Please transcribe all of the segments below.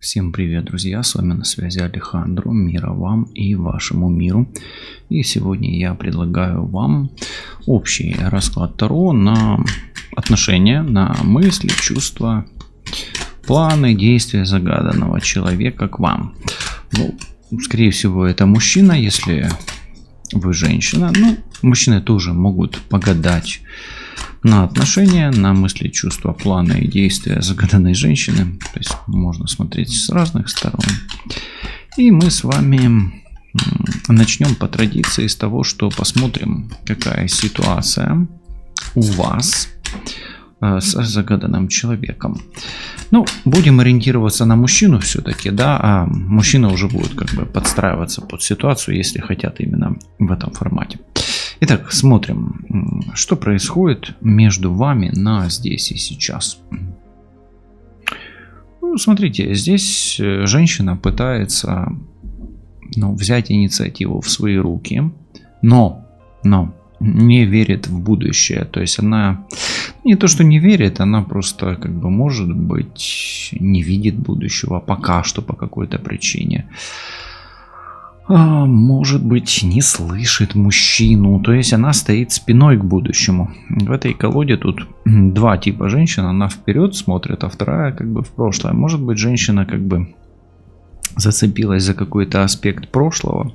Всем привет, друзья! С вами на связи Алехандро. Мира вам и вашему миру. И сегодня я предлагаю вам общий расклад Таро на отношения, на мысли, чувства, планы, действия загаданного человека к вам. Ну, скорее всего, это мужчина, если вы женщина. Ну, мужчины тоже могут погадать на отношения, на мысли, чувства, планы и действия загаданной женщины. То есть можно смотреть с разных сторон. И мы с вами начнем по традиции с того, что посмотрим, какая ситуация у вас с загаданным человеком. Ну, будем ориентироваться на мужчину все-таки, да, а мужчина уже будет как бы подстраиваться под ситуацию, если хотят именно в этом формате. Итак, смотрим, что происходит между вами на здесь и сейчас. Ну, смотрите, здесь женщина пытается взять инициативу в свои руки, но не верит в будущее. То есть она не то, что не верит, она просто как бы может быть не видит будущего пока что по какой-то причине. Может быть, не слышит мужчину, то есть она стоит спиной к будущему. В этой колоде тут два типа женщин, она вперед смотрит, а вторая как бы в прошлое. Может быть, женщина как бы зацепилась за какой-то аспект прошлого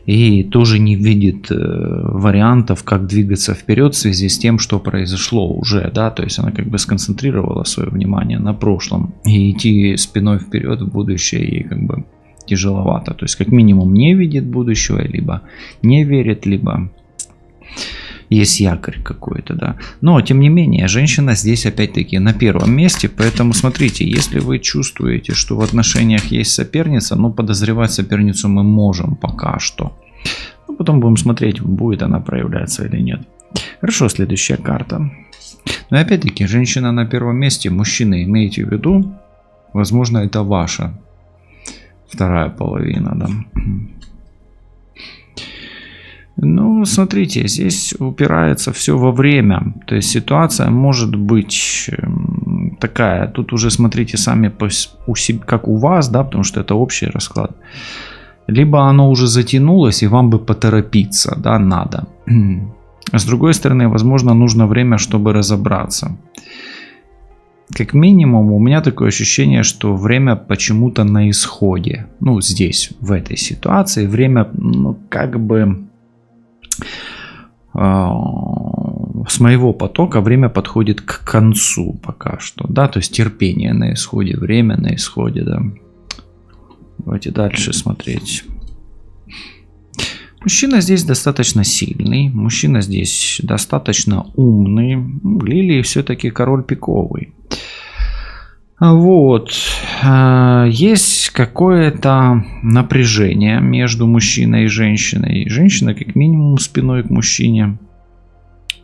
и тоже не видит вариантов, как двигаться вперед в связи с тем, что произошло уже, да, то есть она как бы сконцентрировала свое внимание на прошлом, и идти спиной вперед в будущее ей как бы тяжеловато. То есть как минимум не видит будущего, либо не верит, либо есть якорь какой-то, да. Но тем не менее женщина здесь опять-таки на первом месте, поэтому смотрите, если вы чувствуете, что в отношениях есть соперница, но подозревать соперницу мы можем пока что. Ну, потом будем смотреть, будет она проявляться или нет. Хорошо, следующая карта. Но опять-таки женщина на первом месте, мужчины, имейте в виду, возможно, это ваша вторая половина, да. Ну, смотрите, здесь упирается все во время. То есть ситуация может быть такая. Тут уже смотрите сами как у вас, да, потому что это общий расклад. Либо оно уже затянулось, и вам бы поторопиться, да, надо. А с другой стороны, возможно, нужно время, чтобы разобраться. Как минимум, у меня такое ощущение, что время почему-то на исходе. Ну, здесь, в этой ситуации, время, ну, как бы с моего потока время подходит к концу пока что. Да, то есть терпение на исходе, время на исходе, да. Давайте дальше смотреть. Мужчина здесь достаточно сильный, мужчина здесь достаточно умный. Лилии все-таки король пиковый. Вот. Есть какое-то напряжение между мужчиной и женщиной. Женщина как минимум спиной к мужчине.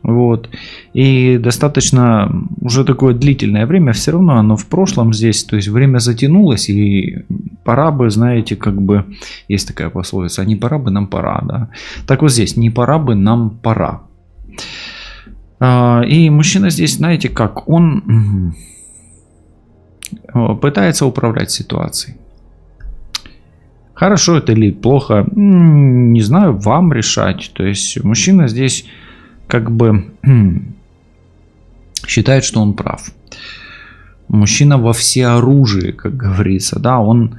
Вот. И достаточно уже такое длительное время, все равно оно в прошлом здесь, то есть время затянулось, и пора бы, знаете, как бы, есть такая пословица, не пора бы, нам пора, да. Так вот здесь, не пора бы, нам пора. И мужчина здесь, знаете, как он пытается управлять ситуацией. Хорошо это или плохо, не знаю, вам решать. То есть мужчина здесь как бы считает, что он прав. Мужчина во всеоружии, как говорится, да, он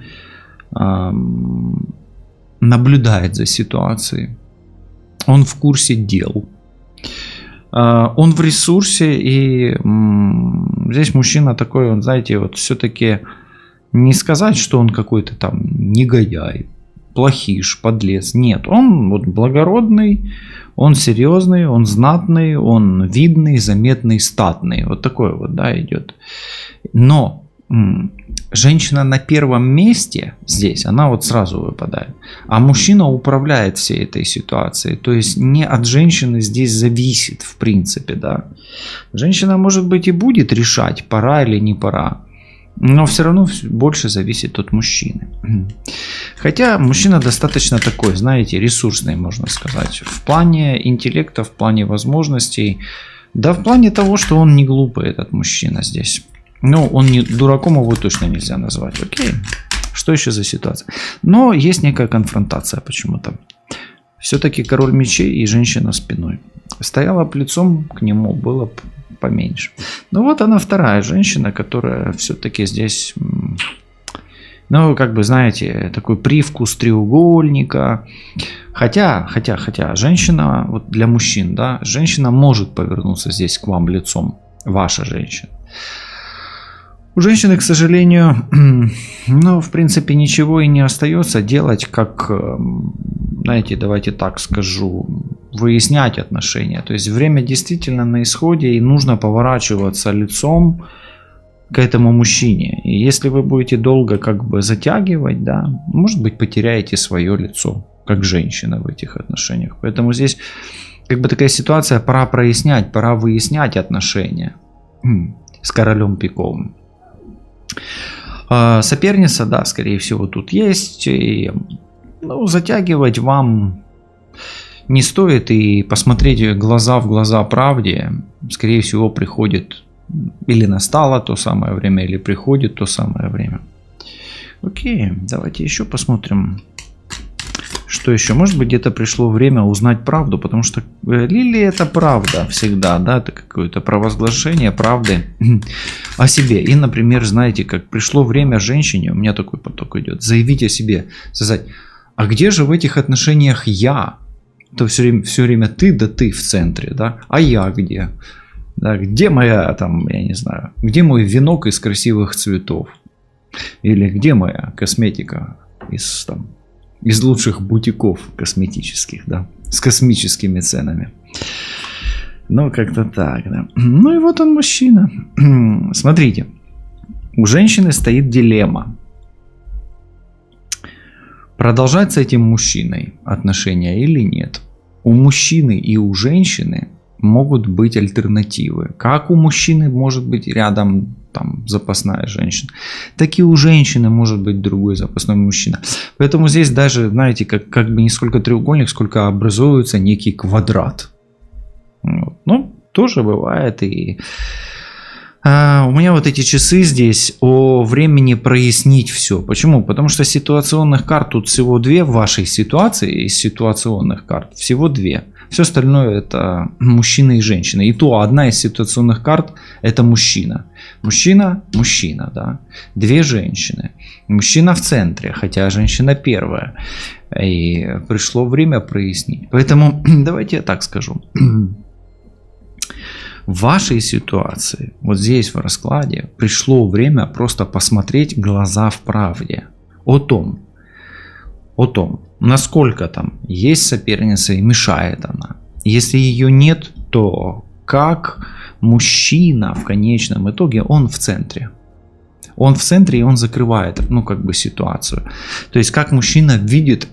наблюдает за ситуацией, он в курсе дел, он в ресурсе, и здесь мужчина такой, он, знаете, вот все-таки не сказать, что он какой-то там негодяй, плохиш, подлец. Нет, он вот благородный, он серьезный, он знатный, он видный, заметный, статный. Вот такой вот, да, идет. Но женщина на первом месте здесь, она вот сразу выпадает. А мужчина управляет всей этой ситуацией. То есть не от женщины здесь зависит, в принципе, да. Женщина, может быть, и будет решать, пора или не пора. Но все равно больше зависит от мужчины. Хотя мужчина достаточно такой, знаете, ресурсный, можно сказать. В плане интеллекта, в плане возможностей. Да в плане того, что он не глупый, этот мужчина здесь. Ну, он не дураком, его точно нельзя назвать. Окей. Что еще за ситуация? Но есть некая конфронтация почему-то. Все-таки король мечей и женщина спиной. Стояла б лицом к нему, было бы поменьше. Ну вот она вторая женщина, которая все-таки здесь, ну, как бы, знаете, такой привкус треугольника. Хотя, женщина, вот для мужчин, да, женщина может повернуться здесь к вам лицом. Ваша женщина. У женщины, к сожалению, ну, в принципе, ничего и не остается делать, как, знаете, давайте так скажу, выяснять отношения. То есть время действительно на исходе, и нужно поворачиваться лицом к этому мужчине. И если вы будете долго как бы затягивать, да, может быть, потеряете свое лицо, как женщина в этих отношениях. Поэтому здесь как бы такая ситуация, пора прояснять, пора выяснять отношения с королем пиковым. Соперница, да, скорее всего, тут есть. И, ну, затягивать вам не стоит. И посмотреть глаза в глаза правде, скорее всего, приходит или настало то самое время, или приходит то самое время. Окей, давайте еще посмотрим. Что еще? Может быть, где-то пришло время узнать правду, потому что лилия это правда всегда, да, это какое-то провозглашение правды о себе. И, например, знаете, как пришло время женщине, у меня такой поток идет, заявить о себе, сказать, а где же в этих отношениях я? То все время ты, да ты в центре, да, а я где? Да, где моя, там, я не знаю, где мой венок из красивых цветов? Или где моя косметика из лучших бутиков косметических, да, с космическими ценами. Ну, как-то так, да. Ну и вот он, мужчина. Смотрите, у женщины стоит дилемма. Продолжать с этим мужчиной отношения или нет. У мужчины и у женщины могут быть альтернативы. Как у мужчины может быть рядом там запасная женщина, так и у женщины может быть другой запасной мужчина. Поэтому здесь даже, знаете, как бы не сколько треугольник, сколько образуется некий квадрат. Вот. Ну, тоже бывает. И у меня вот эти часы здесь о времени прояснить все. Почему? Потому что ситуационных карт тут всего две в вашей ситуации. Из ситуационных карт всего две. Все остальное это мужчина и женщина. И то одна из ситуационных карт это мужчина. Мужчина, да. Две женщины. Мужчина в центре, хотя женщина первая. И пришло время прояснить. Поэтому давайте я так скажу. В вашей ситуации, вот здесь в раскладе, пришло время просто посмотреть глаза в правде. О том, насколько там есть соперница и мешает она. Если ее нет, то как мужчина в конечном итоге, он в центре. Он в центре и он закрывает, ну, как бы ситуацию. То есть, как мужчина видит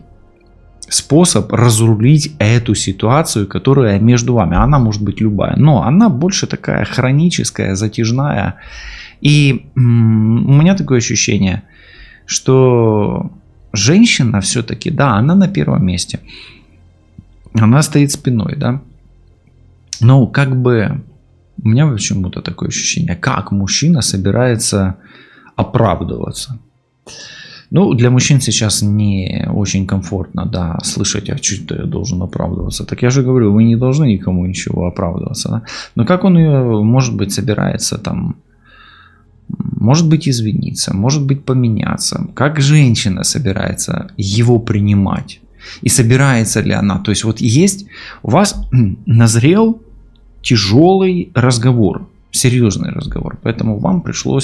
способ разрулить эту ситуацию, которая между вами. Она может быть любая, но она больше такая хроническая, затяжная. И у меня такое ощущение, что женщина все-таки, да, она на первом месте. Она стоит спиной, да. Но как бы у меня почему-то такое ощущение, как мужчина собирается оправдываться. Ну, для мужчин сейчас не очень комфортно, да, слышать, а что я должен оправдываться. Так я же говорю, вы не должны никому ничего оправдываться, да. Но как он ее, может быть, собирается там, может быть, извиниться, может быть, поменяться. Как женщина собирается его принимать? И собирается ли она? То есть вот есть у вас назрел тяжелый разговор, серьезный разговор. Поэтому вам пришло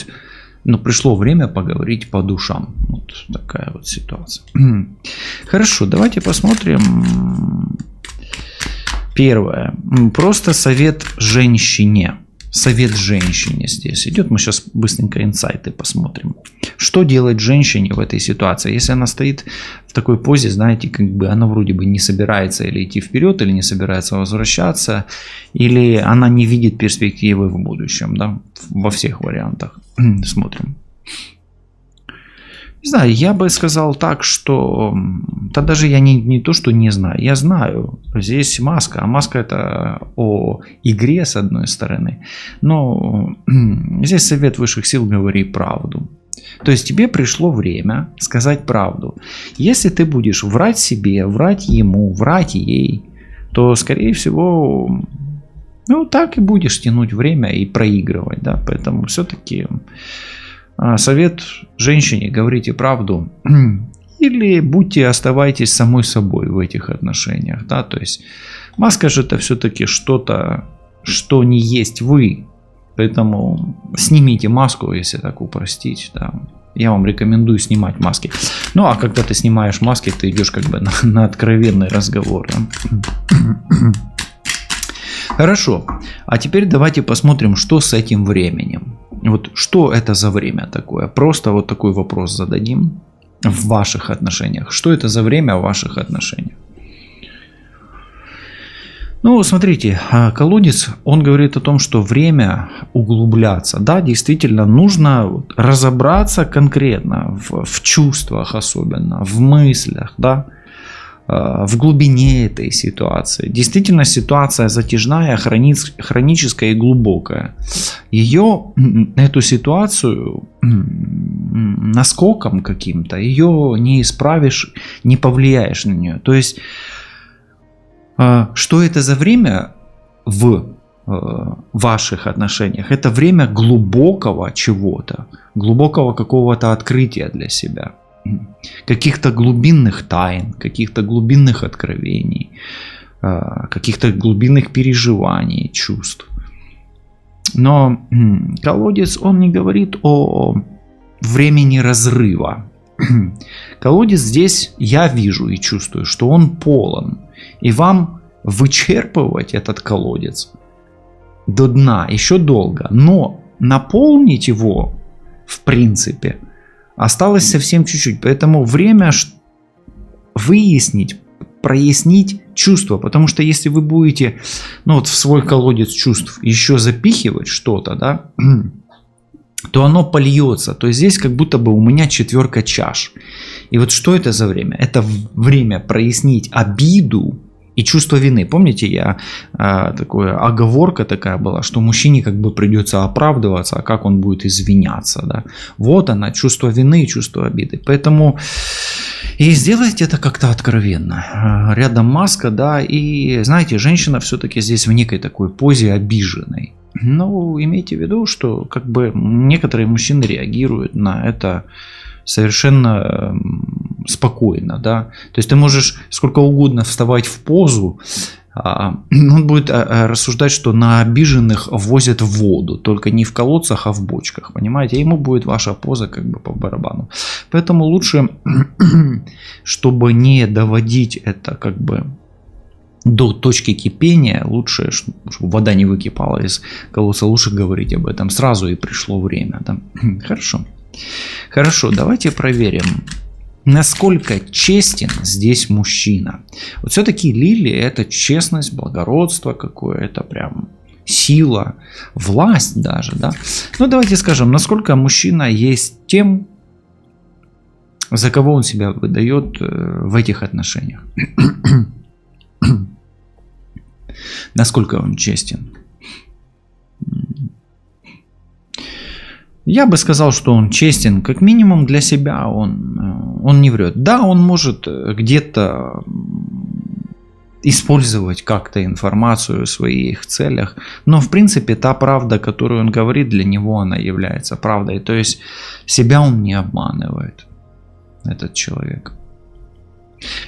время поговорить по душам. Вот такая вот ситуация. Хорошо, давайте посмотрим. Первое. Просто совет женщине. Совет женщине здесь идет. Мы сейчас быстренько инсайты посмотрим. Что делать женщине в этой ситуации? Если она стоит в такой позе, знаете, как бы она вроде бы не собирается или идти вперед, или не собирается возвращаться, или она не видит перспективы в будущем, да, во всех вариантах. Смотрим. Не знаю, я бы сказал так, что... Да даже я не то, что не знаю. Я знаю, здесь маска. А маска это о игре, с одной стороны. Но здесь совет высших сил: говори правду. То есть тебе пришло время сказать правду. Если ты будешь врать себе, врать ему, врать ей, то, скорее всего, ну, так и будешь тянуть время и проигрывать. Да? Поэтому все-таки... совет женщине: говорите правду, или оставайтесь самой собой в этих отношениях, да, то есть маска же это все-таки что-то, что не есть вы, поэтому снимите маску, если так упростить, да. Я вам рекомендую снимать маски. Ну а когда ты снимаешь маски, ты идешь как бы на откровенный разговор, да? Хорошо, а теперь давайте посмотрим, что с этим временем. Вот что это за время такое? Просто вот такой вопрос зададим в ваших отношениях. Что это за время в ваших отношениях? Ну, смотрите, колодец, он говорит о том, что время углубляться. Да, действительно, нужно разобраться конкретно в чувствах особенно, в мыслях, да, в глубине этой ситуации. Действительно, ситуация затяжная, хроническая и глубокая. Эту ситуацию наскоком каким-то, ее не исправишь, не повлияешь на нее. То есть, что это за время в ваших отношениях? Это время глубокого чего-то, глубокого какого-то открытия для себя. Каких-то глубинных тайн, каких-то глубинных откровений, каких-то глубинных переживаний, чувств. Но колодец, он не говорит о времени разрыва. Колодец здесь, я вижу и чувствую, что он полон. И вам вычерпывать этот колодец до дна еще долго. Но наполнить его, в принципе, осталось совсем чуть-чуть, поэтому время выяснить, прояснить чувства, потому что если вы будете, ну вот в свой колодец чувств еще запихивать что-то, да, то оно польется. То есть здесь как будто бы у меня 4 чаш. И вот что это за время? Это время прояснить обиду и чувство вины. Помните, оговорка такая была, что мужчине как бы придется оправдываться, а как он будет извиняться, да? Вот она, чувство вины и чувство обиды. Поэтому и сделайте это как-то откровенно. Рядом маска, да, и знаете, женщина все-таки здесь в некой такой позе обиженной. Но имейте в виду, что как бы некоторые мужчины реагируют на это совершенно спокойно, да. То есть ты можешь сколько угодно вставать в позу, он будет рассуждать, что на обиженных возят воду, только не в колодцах, а в бочках, понимаете? Ему будет ваша поза как бы по барабану. Поэтому лучше, чтобы не доводить это как бы до точки кипения, лучше, чтобы вода не выкипала из колодца, лучше говорить об этом сразу, и пришло время, да? Хорошо, давайте проверим, насколько честен здесь мужчина. Вот все-таки лилия — это честность, благородство какое-то, прям сила, власть даже, да. Ну давайте скажем, насколько мужчина есть тем, за кого он себя выдает в этих отношениях. Насколько он честен. Я бы сказал, что он честен, как минимум для себя, он не врет. Да, он может где-то использовать как-то информацию в своих целях, но в принципе та правда, которую он говорит, для него она является правдой. То есть себя он не обманывает, этот человек.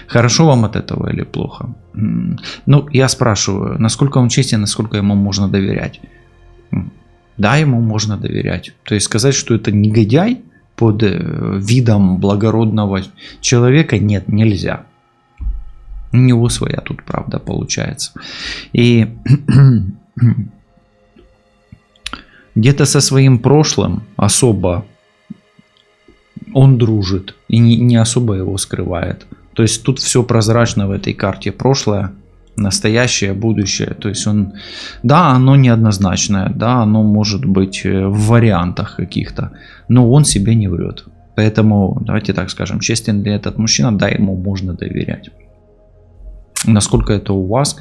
Хорошо вам от этого или плохо? Ну, я спрашиваю, насколько он честен, насколько ему можно доверять? Да, ему можно доверять. То есть сказать, что это негодяй под видом благородного человека, нет, нельзя. У него своя тут правда получается. И где-то со своим прошлым особо он дружит и не особо его скрывает. То есть тут все прозрачно в этой карте. Прошлое, настоящее, будущее. То есть да, оно неоднозначное, да, оно может быть в вариантах каких-то, но он себе не врет. Поэтому, давайте так скажем, честен ли этот мужчина, да, ему можно доверять. Насколько это у вас,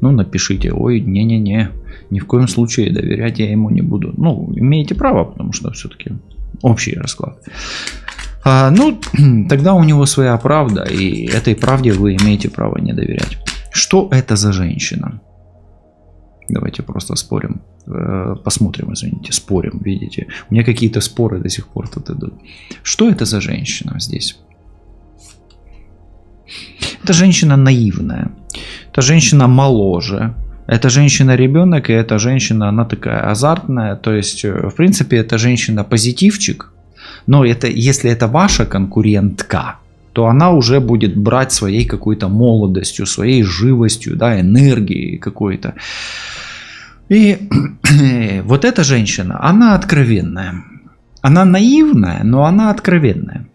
ну, напишите, ой, не-не-не, ни в коем случае доверять я ему не буду. Ну, имеете право, потому что все-таки общий расклад. Ну, тогда у него своя правда, и этой правде вы имеете право не доверять. Что это за женщина? Давайте просто спорим. Посмотрим, извините, спорим, видите. У меня какие-то споры до сих пор тут идут. Что это за женщина здесь? Это женщина наивная. Это женщина моложе. Это женщина ребенок, и эта женщина, она такая азартная. То есть, в принципе, эта женщина позитивчик. Но это, если это ваша конкурентка, то она уже будет брать своей какой-то молодостью, своей живостью, да, энергией какой-то. И вот эта женщина, она откровенная. Она наивная, но она откровенная.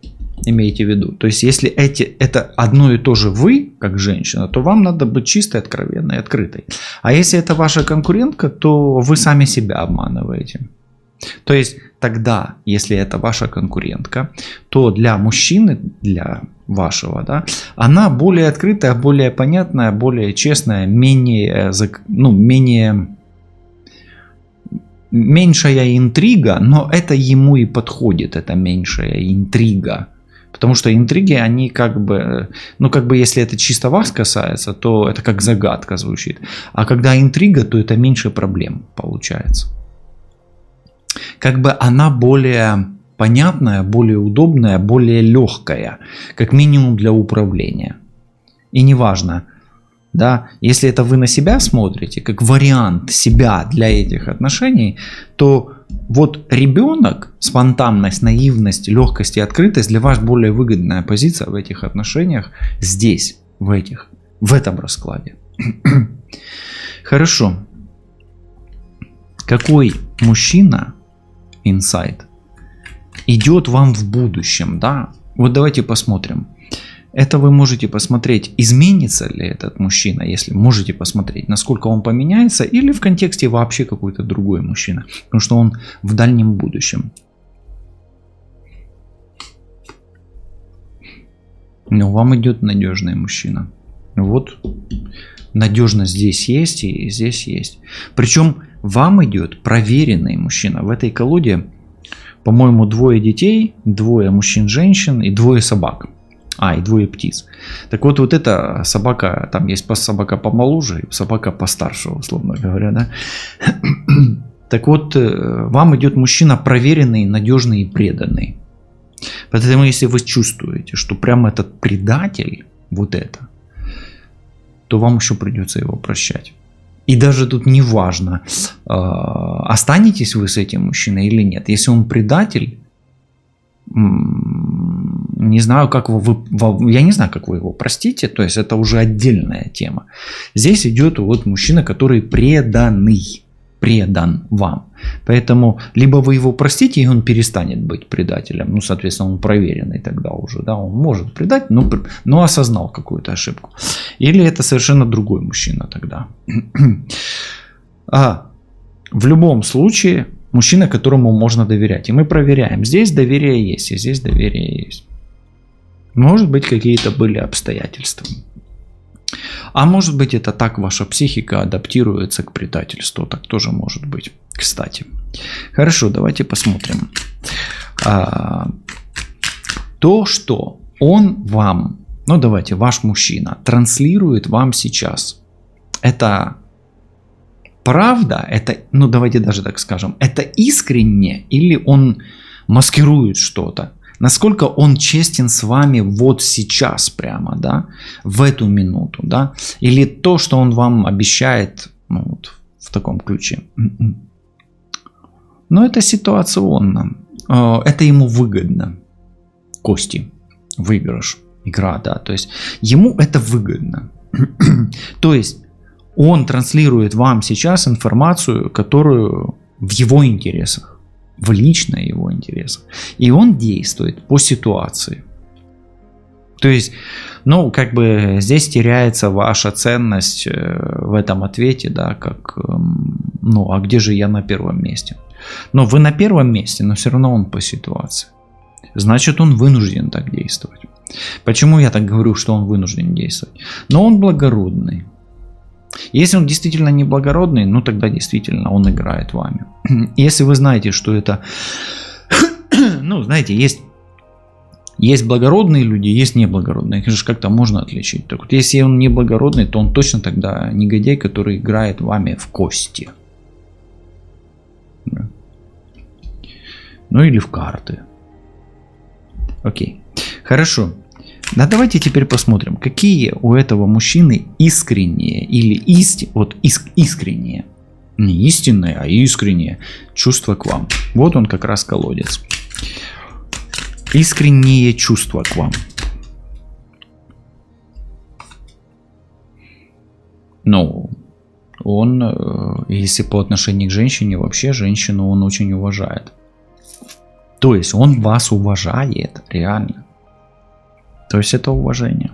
Имейте в виду. То есть, если это одно и то же вы, как женщина, то вам надо быть чистой, откровенной, открытой. А если это ваша конкурентка, то вы сами себя обманываете. То есть, тогда, если это ваша конкурентка, то для мужчины, для вашего, да, она более открытая, более понятная, более честная, меньшая интрига, но это ему и подходит, эта меньшая интрига. Потому что интриги, они как бы, если это чисто вас касается, то это как загадка звучит. А когда интрига, то это меньше проблем получается. Как бы она более понятная, более удобная, более легкая, как минимум для управления. И неважно, да, если это вы на себя смотрите, как вариант себя для этих отношений, то вот ребенок, спонтанность, наивность, легкость и открытость для вас более выгодная позиция в этих отношениях здесь, в этом раскладе. Хорошо. Какой мужчина, инсайт, идет вам в будущем, да? Вот давайте посмотрим. Это вы можете посмотреть, изменится ли этот мужчина, если можете посмотреть, насколько он поменяется, или в контексте вообще какой-то другой мужчина, потому что он в дальнем будущем. Но вам идет надежный мужчина. Вот надежность здесь есть и здесь есть. Причем вам идет проверенный мужчина. В этой колоде, по-моему, 2 детей, 2 мужчин-женщин и 2 собак. И 2 птиц. Так вот эта собака, там есть собака помоложе, собака постарше, условно говоря, да. Так вот, вам идет мужчина проверенный, надежный и преданный. Поэтому, если вы чувствуете, что прямо этот предатель, вот это, то вам еще придется его прощать. И даже тут не важно, останетесь вы с этим мужчиной или нет. Если он предатель, не знаю, как я не знаю, как вы его простите, то есть это уже отдельная тема. Здесь идет вот мужчина, который предан вам. Поэтому либо вы его простите, и он перестанет быть предателем, ну, соответственно, он проверенный тогда уже, да, он может предать, но осознал какую-то ошибку. Или это совершенно другой мужчина тогда. В любом случае, мужчина, которому можно доверять. И мы проверяем, здесь доверие есть, и здесь доверие есть. Может быть, какие-то были обстоятельства. А может быть, это так ваша психика адаптируется к предательству. Так тоже может быть, кстати. Хорошо, давайте посмотрим. То, что он вам, ваш мужчина, транслирует вам сейчас, это правда, это, давайте даже так скажем, это искренне или он маскирует что-то? Насколько он честен с вами вот сейчас прямо, да, в эту минуту, да, или то, что он вам обещает, в таком ключе. Но это ситуационно, это ему выгодно, кости, выигрыш, игра, да, то есть ему это выгодно. То есть он транслирует вам сейчас информацию, которую в его интересах. В лично его интересах. И он действует по ситуации. То есть, здесь теряется ваша ценность в этом ответе, да, как, а где же я на первом месте? Но вы на первом месте, но все равно он по ситуации. значит он вынужден так действовать. Почему я так говорю, что он вынужден действовать? Но он благородный. Если он действительно не благородный, ну тогда действительно он играет вами. Если вы знаете, что это... Ну, знаете, есть благородные люди, есть неблагородные. Их же как-то можно отличить. Так вот, если он неблагородный, то он точно тогда негодяй, который играет вами в кости. Ну или в карты. Окей. Хорошо. Да, давайте теперь посмотрим, какие у этого мужчины искренние или искренние. Не истинные, а искренние чувства к вам. Вот он как раз колодец. Искренние чувства к вам. Ну, он, если по отношению к женщине, вообще женщину он очень уважает. То есть он вас уважает, реально. То есть это уважение.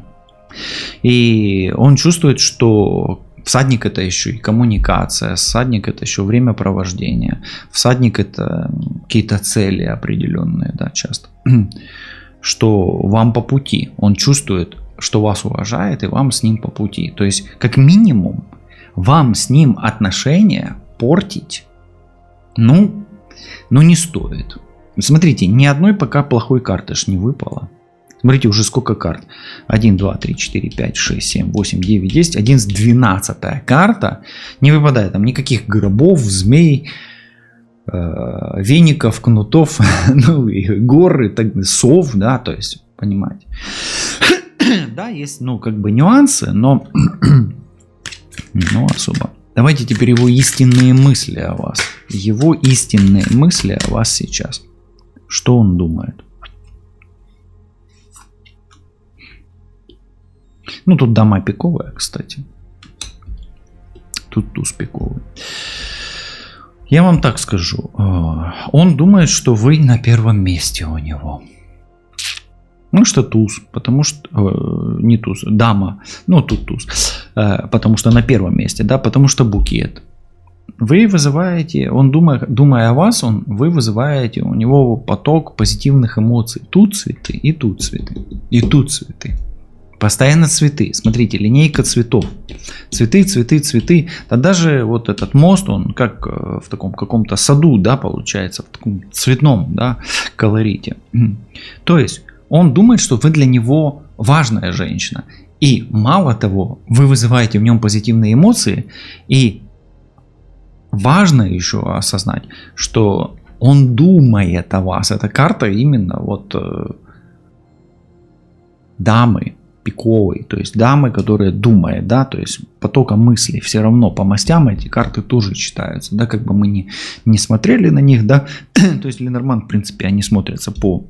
И он чувствует, что всадник это еще и коммуникация, всадник это еще времяпровождение, всадник это какие-то цели определенные, да, часто. Что вам по пути. Он чувствует, что вас уважает и вам с ним по пути. То есть, как минимум, вам с ним отношения портить, ну не стоит. Смотрите, ни одной пока плохой карты ж не выпало. Смотрите, уже сколько карт. 1, 2, 3, 4, 5, 6, 7, 8, 9, 10. 11, 12 карта. Не выпадает там никаких гробов, змей, веников, кнутов, ну и гор, и так, сов, да, то есть, понимаете. Да, есть, ну, как бы нюансы, но особо. Давайте теперь его истинные мысли о вас. Его истинные мысли о вас сейчас. Что он думает? Ну, тут дама пиковая, кстати. Тут туз пиковый. Я вам так скажу. Он думает, что вы на первом месте у него. Ну, что туз. Потому что... не туз. Дама. Ну, тут туз. Потому что на первом месте. Да, потому что букет. Вы вызываете... Он, думая о вас, вы вызываете у него поток позитивных эмоций. Тут цветы, и тут цветы. И тут цветы. Постоянно цветы. Смотрите, линейка цветов. Цветы, цветы, цветы. Да даже вот этот мост, он как в таком каком-то саду, да, получается, в таком цветном, да, колорите. То есть он думает, что вы для него важная женщина. И мало того, вы вызываете в нем позитивные эмоции. И важно еще осознать, что он думает о вас. Эта карта именно вот дамы пиковой, то есть дамы, которая думает, да, то есть потоком мыслей. Все равно по мастям эти карты тоже читаются, да, как бы мы не смотрели на них, да, то есть Ленорман, в принципе, они смотрятся по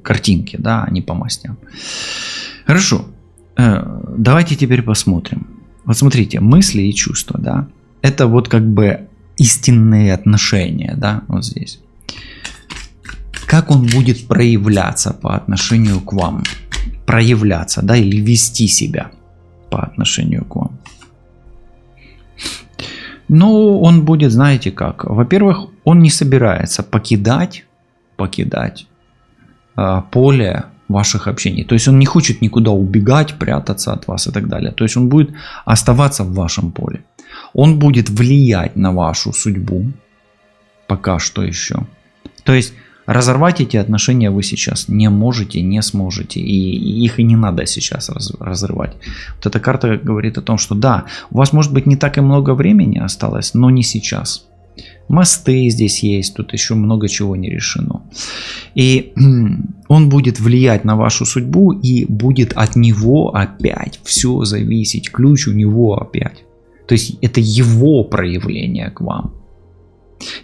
картинке, да, а не по мастям. Хорошо, давайте теперь посмотрим. Вот смотрите, мысли и чувства, да, это вот как бы истинные отношения, да, вот здесь. Как он будет проявляться по отношению к вам? Проявляться, да, или вести себя по отношению к вам? Ну, он будет, знаете как. Во-первых, он не собирается покидать поле ваших общений. То есть он не хочет никуда убегать, прятаться от вас и так далее. То есть он будет оставаться в вашем поле. Он будет влиять на вашу судьбу. Пока что еще. То есть разорвать эти отношения вы сейчас не можете, не сможете. И их и не надо сейчас разрывать. Вот эта карта говорит о том, что да, у вас может быть не так и много времени осталось, но не сейчас. Мосты здесь есть, тут еще много чего не решено. И он будет влиять на вашу судьбу, и будет от него опять все зависеть. Ключ у него опять. То есть это его проявление к вам.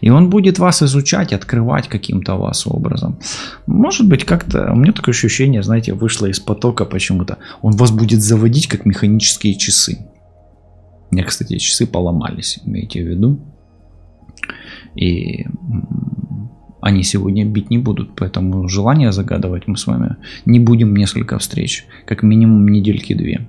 И он будет вас изучать, открывать каким-то вас образом. Может быть, как-то, у меня такое ощущение, знаете, вышло из потока почему-то. Он вас будет заводить, как механические часы. У меня, кстати, часы поломались, имейте в виду. И они сегодня бить не будут, поэтому желание загадывать мы с вами не будем несколько встреч. Как минимум недельки 2.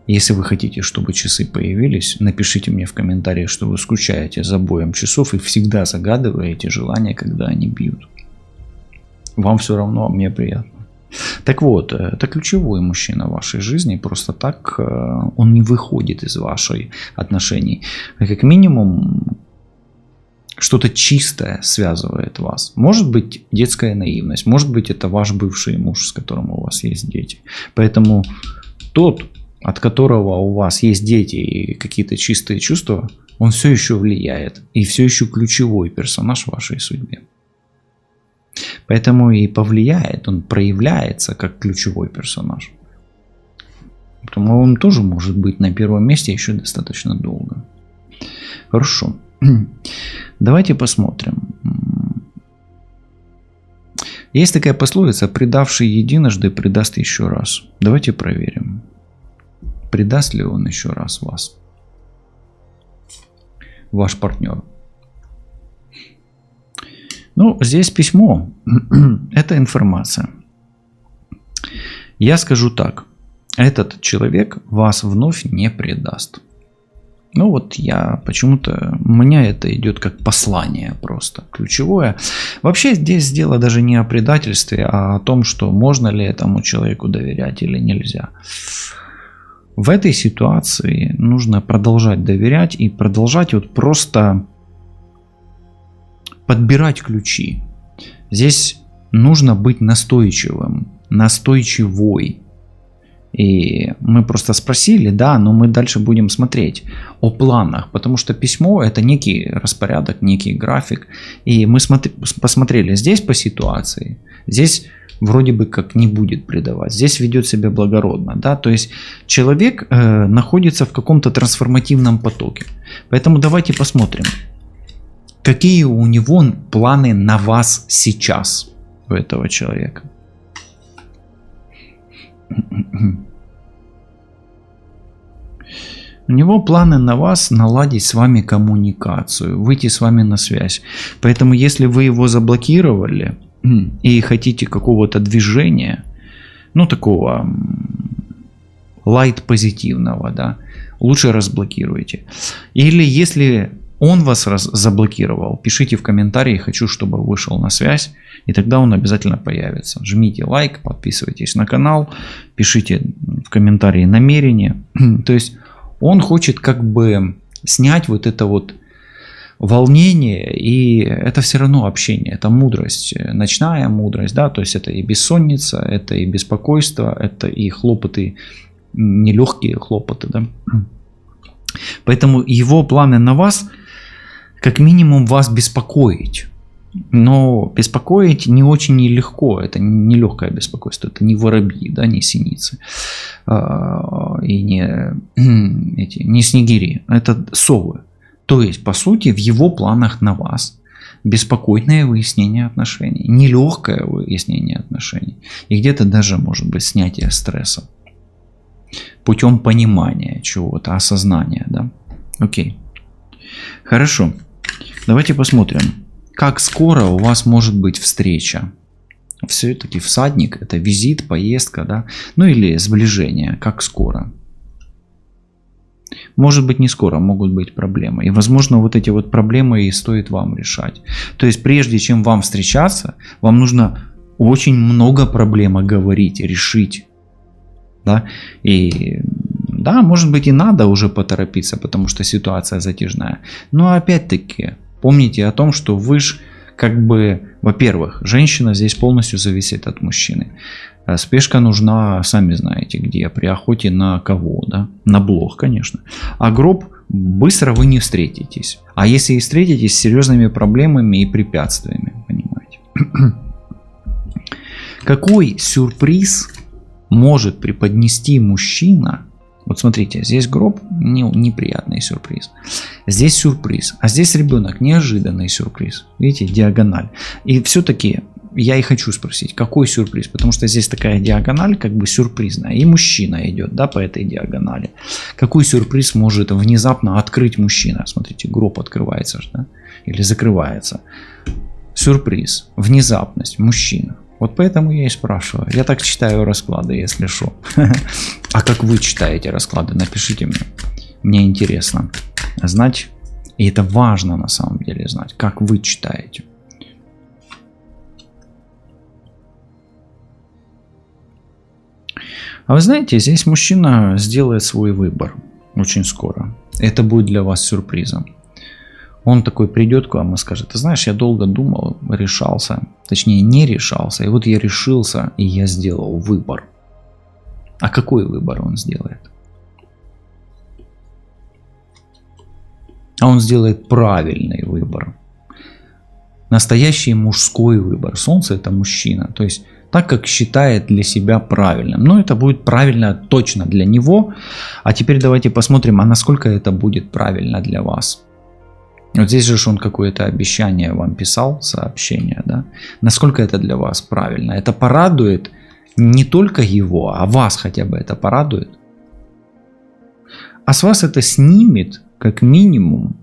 Если вы хотите, чтобы часы появились, напишите мне в комментариях, что вы скучаете за боем часов и всегда загадываете желание, когда они бьют. Вам все равно, а мне приятно. Так вот, это ключевой мужчина в вашей жизни. Просто так он не выходит из ваших отношений. Как минимум, что-то чистое связывает вас. Может быть, детская наивность. Может быть, это ваш бывший муж, с которым у вас есть дети. Поэтому тот, от которого у вас есть дети и какие-то чистые чувства, он все еще влияет. И все еще ключевой персонаж в вашей судьбе. Поэтому и повлияет, он проявляется как ключевой персонаж. Поэтому он тоже может быть на первом месте еще достаточно долго. Хорошо. Давайте посмотрим. Есть такая пословица: предавший единожды, предаст еще раз. Давайте проверим, предаст ли он еще раз вас, ваш партнер. Ну, здесь письмо. Это информация. Я скажу так. Этот человек вас вновь не предаст. Ну вот я почему-то, у меня это идет как послание просто ключевое. Вообще здесь дело даже не о предательстве, а о том, что можно ли этому человеку доверять или нельзя. В этой ситуации нужно продолжать доверять и продолжать вот просто подбирать ключи. Здесь нужно быть настойчивым, настойчивой. И мы просто спросили, да, но мы дальше будем смотреть о планах, потому что письмо это некий распорядок, некий график. И мы посмотрели здесь по ситуации, здесь вроде бы как не будет предавать, здесь ведет себя благородно, да, то есть человек находится в каком-то трансформативном потоке. Поэтому давайте посмотрим, какие у него планы на вас сейчас, у этого человека. У него планы на вас наладить с вами коммуникацию, выйти с вами на связь. Поэтому если вы его заблокировали и хотите какого-то движения, ну такого лайт-позитивного, да, лучше разблокируйте. Или если он вас заблокировал, пишите в комментарии: хочу, чтобы вышел на связь, и тогда он обязательно появится. Жмите лайк, подписывайтесь на канал, пишите в комментарии намерение. То есть он хочет как бы снять вот это вот волнение, и это все равно общение, это мудрость, ночная мудрость, да, то есть это и бессонница, это и беспокойство, это и хлопоты, нелегкие хлопоты, да. Поэтому его планы на вас как минимум вас беспокоить. Но беспокоить не очень нелегко, это не легкое беспокойство, это не воробьи, да, не синицы и не снегири, это совы. То есть, по сути, в его планах на вас беспокойное выяснение отношений, нелегкое выяснение отношений и где-то даже, может быть, снятие стресса путем понимания чего-то, осознания, да. Окей. Хорошо. Давайте посмотрим, как скоро у вас может быть встреча. Все-таки всадник — это визит, поездка, да, ну или сближение, как скоро. Может быть, не скоро, могут быть проблемы. И, возможно, вот эти вот проблемы и стоит вам решать. То есть, прежде чем вам встречаться, вам нужно очень много проблем оговорить, решить. Да? И да, может быть, и надо уже поторопиться, потому что ситуация затяжная. Но опять-таки, помните о том, что вы ж как бы, во-первых, женщина здесь полностью зависит от мужчины. Спешка нужна, сами знаете где, при охоте на кого, да? На блох, конечно. А гроб быстро вы не встретитесь. А если и встретитесь, с серьезными проблемами и препятствиями, понимаете. Какой сюрприз может преподнести мужчина? Вот смотрите, здесь гроб, неприятный сюрприз. Здесь сюрприз, а здесь ребенок, неожиданный сюрприз. Видите, диагональ. И все-таки я и хочу спросить, какой сюрприз? Потому что здесь такая диагональ, как бы сюрпризная. И мужчина идет, да, по этой диагонали. Какой сюрприз может внезапно открыть мужчина? Смотрите, гроб открывается, да? Или закрывается. Сюрприз, внезапность, мужчина. Вот поэтому я и спрашиваю. Я так читаю расклады, если что. А как вы читаете расклады? Напишите мне. Мне интересно знать. И это важно на самом деле знать, как вы читаете. А вы знаете, здесь мужчина сделает свой выбор очень скоро. Это будет для вас сюрпризом. Он такой придет к вам и скажет: ты знаешь, я долго думал, решался, точнее не решался, и вот я решился, и я сделал выбор. А какой выбор он сделает? А он сделает правильный выбор. Настоящий мужской выбор. Солнце — это мужчина. То есть так, как считает для себя правильным. Но это будет правильно точно для него. А теперь давайте посмотрим, а насколько это будет правильно для вас. Вот здесь же он какое-то обещание вам писал, сообщение, да? Насколько это для вас правильно? Это порадует не только его, а вас хотя бы это порадует. А с вас это снимет, как минимум,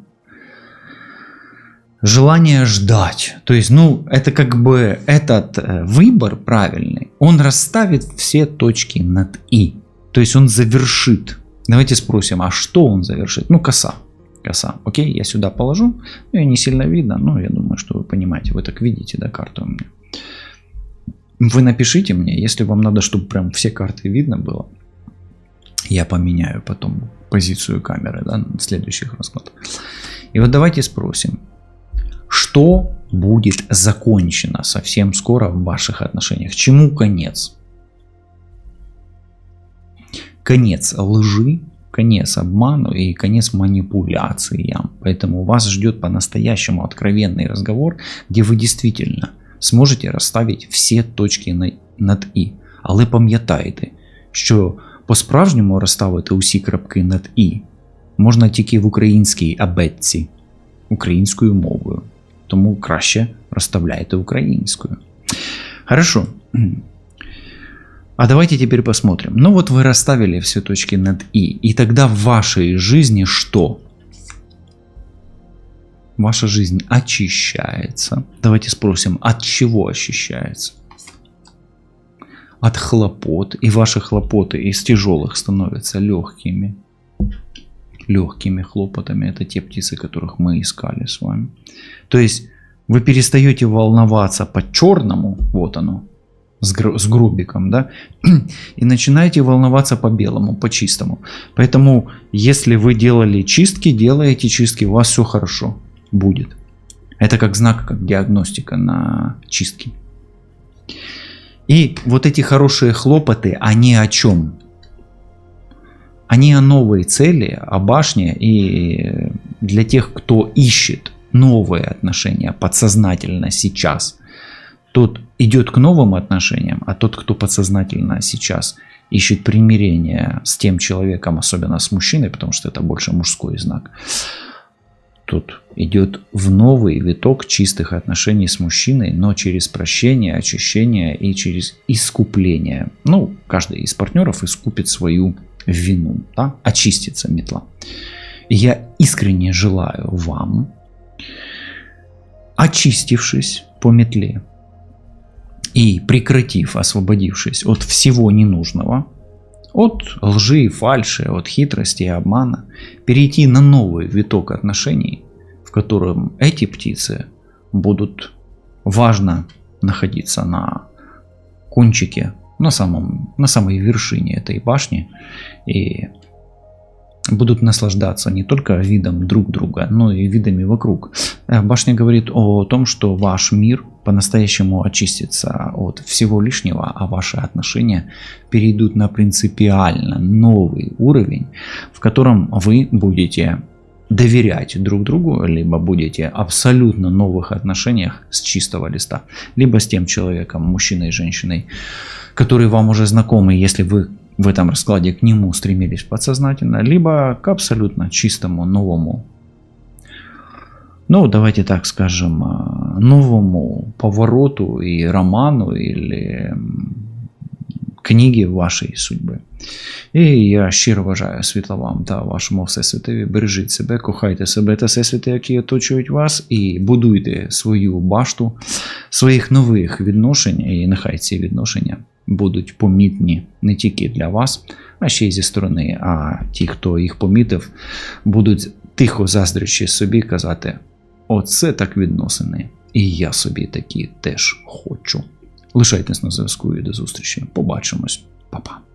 желание ждать. То есть, это как бы этот выбор правильный, он расставит все точки над «и». То есть он завершит. Давайте спросим, а что он завершит? Коса. Коса. Окей, я сюда положу. Ее не сильно видно, но я думаю, что вы понимаете. Вы так видите, да, карту у меня. Вы напишите мне, если вам надо, чтобы прям все карты видно было. Я поменяю потом позицию камеры, да, на следующих раскладах. И вот давайте спросим, что будет закончено совсем скоро в ваших отношениях? Чему конец? Конец лжи, конец обману и конец манипуляциям. Поэтому вас ждет по-настоящему откровенный разговор, где вы действительно сможете расставить всі точки над «і». Але пам'ятайте, що по-справжньому розставити усі крапки над «і» можна тільки в українській абетці, українською мовою. Тому краще розставляйте українською. Хорошо. А давайте теперь посмотрим. Вот вы расставили все точки над «и». И тогда в вашей жизни что? Ваша жизнь очищается. Давайте спросим, от чего очищается? От хлопот. И ваши хлопоты из тяжелых становятся легкими. Легкими хлопотами. Это те птицы, которых мы искали с вами. То есть вы перестаете волноваться по черному, вот оно, с грубиком, да, и начинаете волноваться по белому, по чистому. Поэтому, если вы делали чистки, делаете чистки, у вас все хорошо будет. Это как знак, как диагностика на чистки. И вот эти хорошие хлопоты, они о чем? Они о новой цели, о башне, и для тех, кто ищет новые отношения подсознательно сейчас, тот идет к новым отношениям, а тот, кто подсознательно сейчас ищет примирение с тем человеком, особенно с мужчиной, потому что это больше мужской знак, тот идет в новый виток чистых отношений с мужчиной, но через прощение, очищение и через искупление. Каждый из партнеров искупит свою вину, да? Очистится метла. И я искренне желаю вам, очистившись по метле и прекратив, освободившись от всего ненужного, от лжи, фальши, от хитрости и обмана, перейти на новый виток отношений, в котором эти птицы будут важно находиться на кончике, на самой вершине этой башни, и будут наслаждаться не только видом друг друга, но и видами вокруг. Башня говорит о том, что ваш мир по-настоящему очистится от всего лишнего, а ваши отношения перейдут на принципиально новый уровень, в котором вы будете доверять друг другу, либо будете абсолютно новых отношениях с чистого листа, либо с тем человеком, мужчиной и женщиной, который вам уже знакомый, если вы в этом раскладе к нему стремились подсознательно, либо к абсолютно чистому, новому, давайте так скажем, новому повороту и роману, или книги вашої судьби. І я щиро бажаю світла вам та вашому всесвітові. Бережіть себе, кохайте себе та всесвіти, які оточують вас, і будуйте свою башту своїх нових відношень, і нехай ці відношення будуть помітні не тільки для вас, а ще й зі сторони. А ті, хто їх помітив, будуть тихо заздрячи собі казати: оце так відносини, і я собі такі теж хочу. Лишайтесь на зв'язку і до зустрічі. Побачимось. Па-па.